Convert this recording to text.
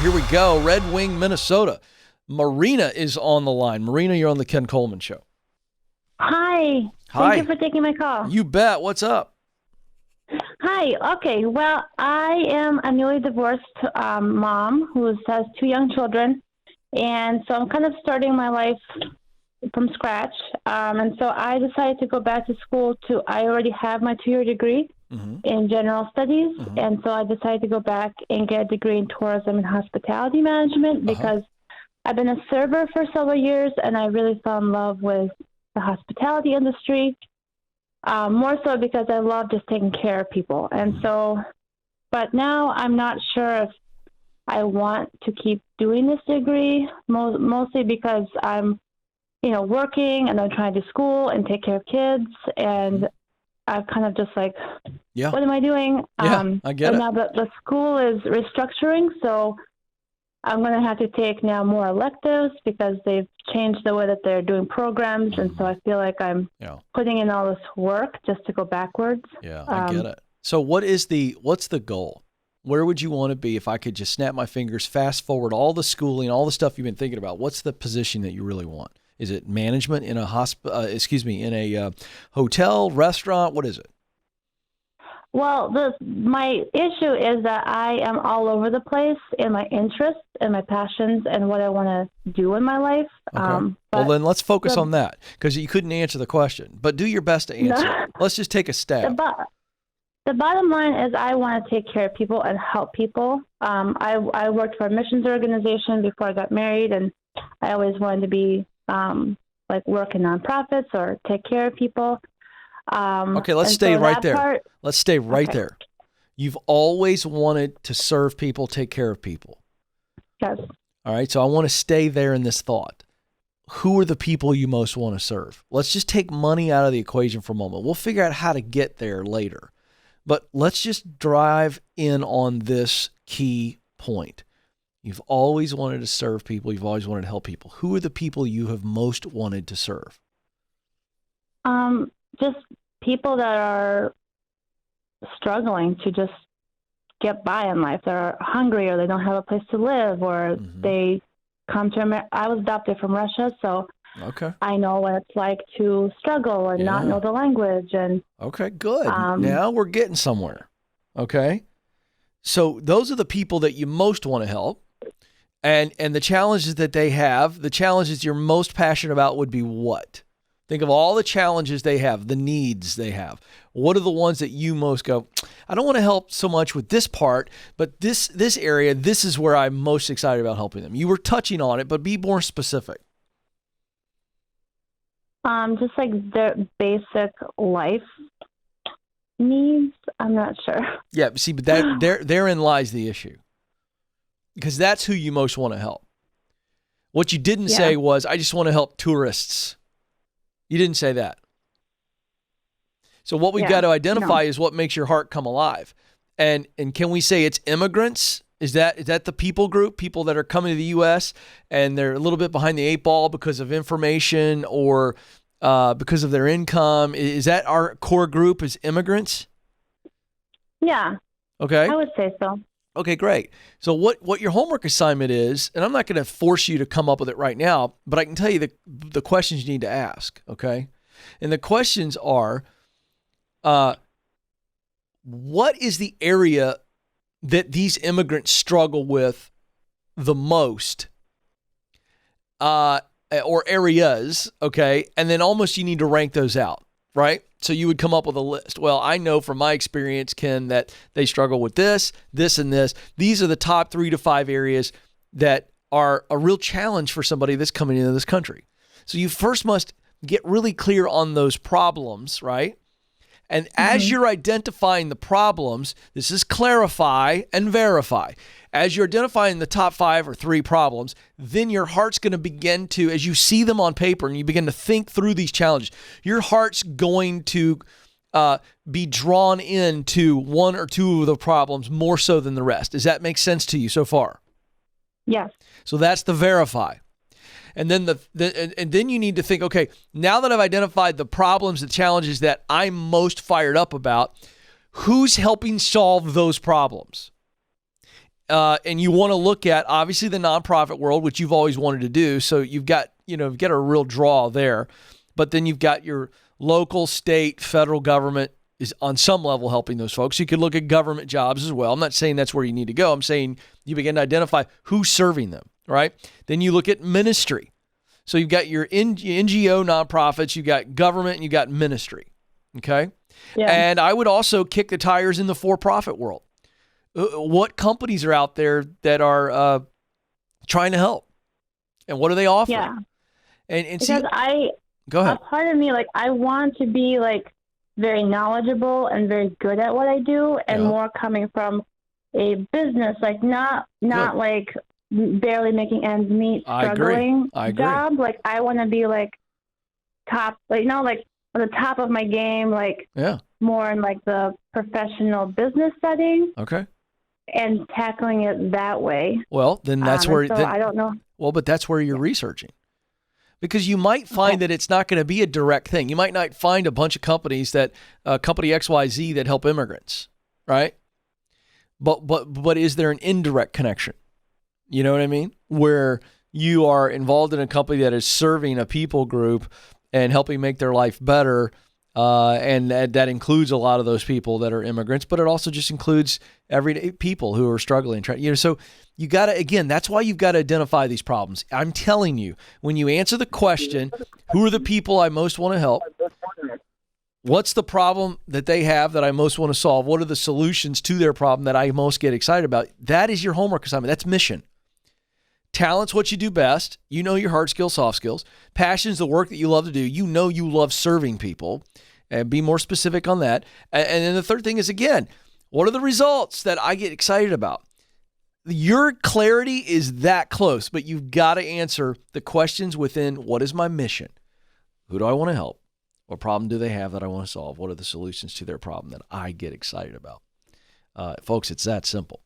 Here we go. Red Wing, Minnesota. Marina is on the line. Marina, you're on the Ken Coleman Show. Hi. Hi. Thank you for taking my call. You bet. What's up? Hi. Okay. Well, I am a newly divorced mom who has 2 young children. And so I'm kind of starting my life from scratch. And so I decided to go back to school I already have my 2-year degree in general studies. And so I decided to go back and get a degree in tourism and hospitality management because I've been a server for several years and I really fell in love with the hospitality industry. More so because I love just taking care of people. And so, but now I'm not sure if I want to keep doing this degree, mostly because I'm, working and I'm trying to school and take care of kids. And I'm kind of just like, what am I doing? I get it. Now the school is restructuring, so I'm going to have to take now more electives because they've changed the way that they're doing programs. And so I feel like I'm putting in all this work just to go backwards. Yeah, I get it. So what's the goal? Where would you want to be if I could just snap my fingers, fast forward all the schooling, all the stuff you've been thinking about? What's the position that you really want? Is it management in a in a hotel, restaurant? What is it? Well, my issue is that I am all over the place in my interests and my passions and what I want to do in my life. Okay. Well, then let's focus on that because you couldn't answer the question, but do your best to answer it. Let's just take a stab. The bottom line is I want to take care of people and help people. I worked for a missions organization before I got married, and I always wanted to be work in nonprofits or take care of people. Okay, let's stay right there. Let's stay right there. You've always wanted to serve people, take care of people. Yes. All right, so I want to stay there in this thought. Who are the people you most want to serve? Let's just take money out of the equation for a moment. We'll figure out how to get there later. But let's just drive in on this key point. You've always wanted to serve people. You've always wanted to help people. Who are the people you have most wanted to serve? Just people that are struggling to just get by in life. They're hungry or they don't have a place to live or they come to America. I was adopted from Russia, so I know what it's like to struggle and not know the language. And okay, good. Now we're getting somewhere. Okay. So those are the people that you most want to help. And the challenges that they have, the challenges you're most passionate about would be what? Think of all the challenges they have, the needs they have. What are the ones that you most go, I don't want to help so much with this part, but this area, this is where I'm most excited about helping them. You were touching on it, but be more specific. Just like their basic life needs. I'm not sure. Yeah, see, but therein lies the issue. Because that's who you most want to help. What you didn't say was, I just want to help tourists. You didn't say that. So what we've got to identify is what makes your heart come alive. And can we say it's immigrants? Is that the people group, people that are coming to the U.S. and they're a little bit behind the 8 ball because of information or because of their income? Is that our core group is immigrants? Yeah. Okay. I would say so. Okay, great. So what your homework assignment is, and I'm not going to force you to come up with it right now, but I can tell you the questions you need to ask, okay? And the questions are, what is the area that these immigrants struggle with the most, or areas, okay? And then almost you need to rank those out, right? So you would come up with a list. Well, I know from my experience, Ken, that they struggle with this, this, and this. These are the top 3 to 5 areas that are a real challenge for somebody that's coming into this country. So you first must get really clear on those problems, right? And as you're identifying the problems, this is clarify and verify. As you're identifying the top 5 or 3 problems, then your heart's going to begin to, as you see them on paper and you begin to think through these challenges, your heart's going to be drawn into 1 or 2 of the problems more so than the rest. Does that make sense to you so far? Yes. So that's the verify. And then then you need to think, okay, now that I've identified the problems, the challenges that I'm most fired up about, who's helping solve those problems? and you want to look at obviously the nonprofit world, which you've always wanted to do. So you've got a real draw there, but then you've got your local, state, federal government is on some level helping those folks. You could look at government jobs as well. I'm not saying that's where you need to go. I'm saying you begin to identify who's serving them, right? Then you look at ministry. So you've got your NGO nonprofits, you've got government, and you've got ministry, okay? Yeah. And I would also kick the tires in the for-profit world. What companies are out there that are trying to help? And what do they offer? Yeah. And because go ahead. A part of me, like, I want to be, like, very knowledgeable and very good at what I do, and more coming from a business, like not like barely making ends meet, struggling job. Like, I want to be like top, like, like on the top of my game, like more in like the professional business setting. Okay. And tackling it that way. Well, then that's where I don't know. Well, but that's where you're researching. Because you might find that it's not going to be a direct thing. You might not find a bunch of companies that company XYZ that help immigrants, right? But is there an indirect connection? You know what I mean? Where you are involved in a company that is serving a people group and helping make their life better, and that includes a lot of those people that are immigrants, but it also just includes everyday people who are struggling. So you got to, again, that's why you've got to identify these problems. I'm telling you, when you answer the question, who are the people I most want to help? What's the problem that they have that I most want to solve? What are the solutions to their problem that I most get excited about? That is your homework assignment. That's mission. Talent's what you do best. You know your hard skills, soft skills. Passion's the work that you love to do. You know you love serving people. And be more specific on that. And then the third thing is, again, what are the results that I get excited about? Your clarity is that close, but you've got to answer the questions within what is my mission? Who do I want to help? What problem do they have that I want to solve? What are the solutions to their problem that I get excited about? Folks, it's that simple.